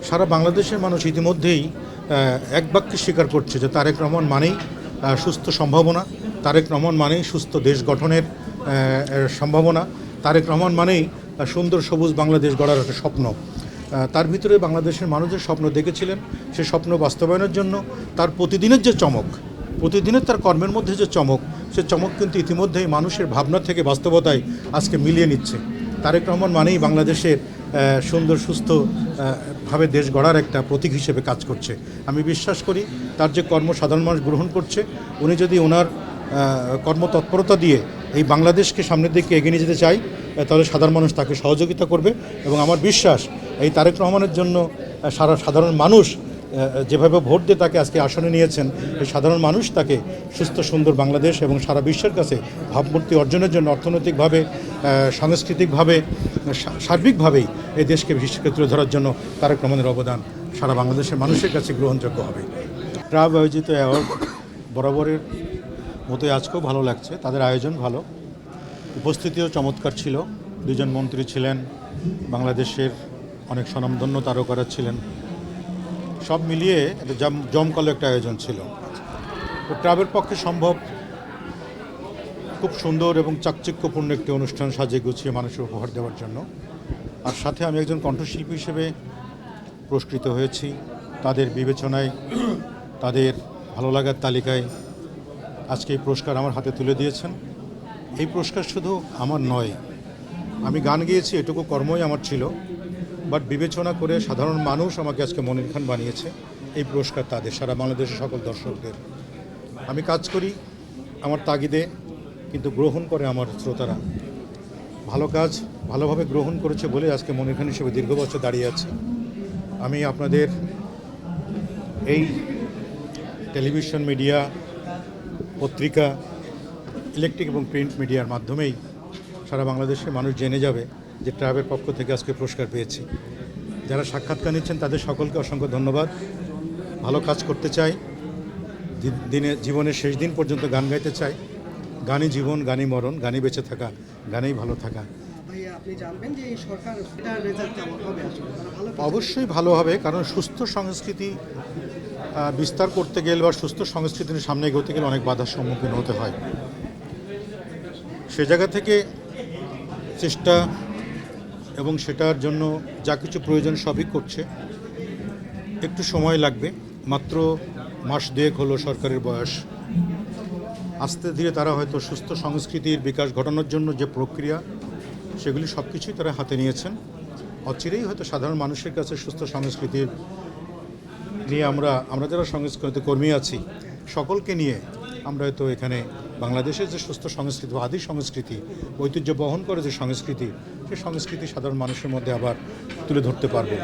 সারা বাংলাদেশের মানুষ ইতিমধ্যেই এক বাক্যে স্বীকার করছে যে তারেক রহমান মানেই সুস্থ সম্ভাবনা, তারেক রহমান মানেই সুস্থ দেশ গঠনের সম্ভাবনা, তারেক রহমান মানেই সুন্দর সবুজ বাংলাদেশ গড়ার একটা স্বপ্ন। তার ভিতরে বাংলাদেশের মানুষ যে স্বপ্ন দেখেছিলেন সে স্বপ্ন বাস্তবায়নের জন্য তার প্রতিদিনের যে চমক, প্রতিদিনের তার কর্মের মধ্যে যে চমক, সে চমক কিন্তু ইতিমধ্যেই মানুষের ভাবনা থেকে বাস্তবতায় আজকে মিলিয়ে নিচ্ছে। তারেক রহমান মানেই বাংলাদেশের সুন্দর সুস্থ ভাবে দেশ গড়ার একটা প্রতীক হিসেবে কাজ করছে। আমি বিশ্বাস করি তার যে কর্ম সাধারণ মানুষ গ্রহণ করছে, উনি যদি ওনার কর্মতৎপরতা দিয়ে এই বাংলাদেশকে সামনের দিকে এগিয়ে নিয়ে যেতে চাই, তাহলে সাধারণ মানুষ তাকে সহযোগিতা করবে। এবং আমার বিশ্বাস এই তারেক রহমানের জন্য সাধারণ মানুষ যেভাবে ভোট দিয়ে তাকে আজকে আসনে নিয়েছেন, এই সাধারণ মানুষ তাকে সুস্থ সুন্দর বাংলাদেশ এবং সারা বিশ্বের কাছে ভাবমূর্তি অর্জনের জন্য অর্থনৈতিকভাবে, সাংস্কৃতিকভাবে, সার্বিকভাবেই এই দেশকে বিশেষকে তুলে ধরার জন্য তারেক রহমানের অবদান সারা বাংলাদেশের মানুষের কাছে গ্রহণযোগ্য হবে। ট্রাব আয়োজিত অ্যাওয়ার্ড বরাবরের মতোই আজকেও ভালো লাগছে। তাদের আয়োজন ভালো, উপস্থিতিও চমৎকার ছিল। দুজন মন্ত্রী ছিলেন, বাংলাদেশের অনেক স্বনামধন্য তারকারা ছিলেন, সব মিলিয়ে একটা জমকালো একটা আয়োজন ছিল। তো ট্রাবের পক্ষে সম্ভব খুব সুন্দর এবং চাকচিক্যপূর্ণ একটি অনুষ্ঠান সাজিয়ে গুছিয়ে মানুষের উপহার দেওয়ার জন্য। আর সাথে আমি একজন কণ্ঠশিল্পী হিসেবে পুরস্কৃত হয়েছি। তাদের বিবেচনায়, তাদের ভালো লাগার তালিকায় আজকে এই পুরস্কার আমার হাতে তুলে দিয়েছেন। এই পুরস্কার শুধু আমার নয়, আমি গান গেয়েছি এটুকু কর্মই আমার ছিল, বাট বিবেচনা করে সাধারণ মানুষ আমাকে আজকে মনির খান বানিয়েছে। এই পুরস্কার তাদের, সারা বাংলাদেশের সকল দর্শকদের। আমি কাজ করি আমার তাগিদে, কিন্তু গ্রহণ করে আমার শ্রোতারা। ভালো কাজ ভালোভাবে গ্রহণ করেছে বলে আজকে মনির খান হিসেবে দীর্ঘ বছর দাঁড়িয়ে আছি। আমি আপনাদের এই টেলিভিশন মিডিয়া, পত্রিকা, ইলেকট্রিক এবং প্রিন্ট মিডিয়ার মাধ্যমেই সারা বাংলাদেশের মানুষ জেনে যাবে যে ট্রাবের পক্ষ থেকে আজকে পুরস্কার পেয়েছি। যারা সাক্ষাৎকার নিচ্ছেন তাদের সকলকে অসংখ্য ধন্যবাদ। ভালো কাজ করতে চাই, জীবনের শেষ দিন পর্যন্ত গান গাইতে চাই। গানই জীবন, গানই মরণ, গানই বেঁচে থাকা, গানেই ভালো থাকা। অবশ্যই ভালো হবে, কারণ সুস্থ সংস্কৃতি বিস্তার করতে গেলে বা সুস্থ সংস্কৃতির সামনে এগোতে গেলে অনেক বাধার সম্মুখীন হতে হয়। সে জায়গা থেকে চেষ্টা এবং সেটার জন্য যা কিছু প্রয়োজন সবই করছে। একটু সময় লাগবে, মাত্র মাস দুয়েক হলো সরকারের বয়স। আস্তে ধীরে তারা হয়তো সুস্থ সংস্কৃতির বিকাশ ঘটানোর জন্য যে প্রক্রিয়া, সেগুলি সব কিছুই তারা হাতে নিয়েছেন। অচিরেই হয়তো সাধারণ মানুষের কাছে সুস্থ সংস্কৃতির নিয়ে আমরা যারা সংস্কৃতি কর্মী আছি, সকলকে নিয়ে আমরা হয়তো এখানে বাংলাদেশের যে সুস্থ সংস্কৃতি, আদি সংস্কৃতি, ঐতিহ্য বহন করে যে সংস্কৃতি, সেই সংস্কৃতি সাধারণ মানুষের মধ্যে আবার তুলে ধরতে পারবো।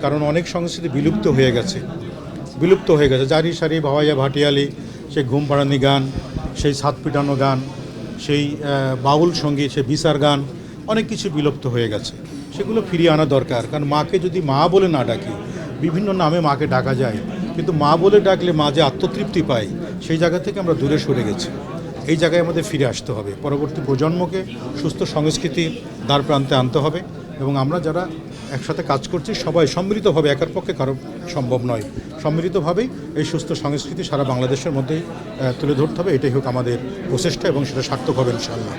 কারণ অনেক সংস্কৃতি বিলুপ্ত হয়ে গেছে। জারি সারি, ভাওয়াইয়া, ভাটিয়ালি, সেই ঘুম পাড়ানি গান, সেই ছাদ পিটানো গান, সেই বাউল সঙ্গীত, সেই বিচার গান, অনেক কিছু বিলুপ্ত হয়ে গেছে। সেগুলো ফিরিয়ে আনা দরকার। কারণ মাকে যদি মা বলে না ডাকি, বিভিন্ন নামে মাকে ডাকা যায়, কিন্তু মা বলে ডাকলে মা যে আত্মতৃপ্তি পায়, সেই জায়গা থেকে আমরা দূরে সরে গেছি। এই জায়গায় আমাদের ফিরে আসতে হবে। পরবর্তী প্রজন্মকে সুস্থ সংস্কৃতির দ্বার প্রান্তে আনতে হবে। এবং আমরা যারা একসাথে কাজ করছি সবাই সম্মিলিতভাবে, একার পক্ষে কারো সম্ভব নয়, সম্মিলিতভাবেই এই সুস্থ সংস্কৃতি সারা বাংলাদেশের মধ্যেই তুলে ধরতে হবে। এটাই হোক আমাদের প্রচেষ্টা এবং সেটা সার্থক হবে ইনশাআল্লাহ।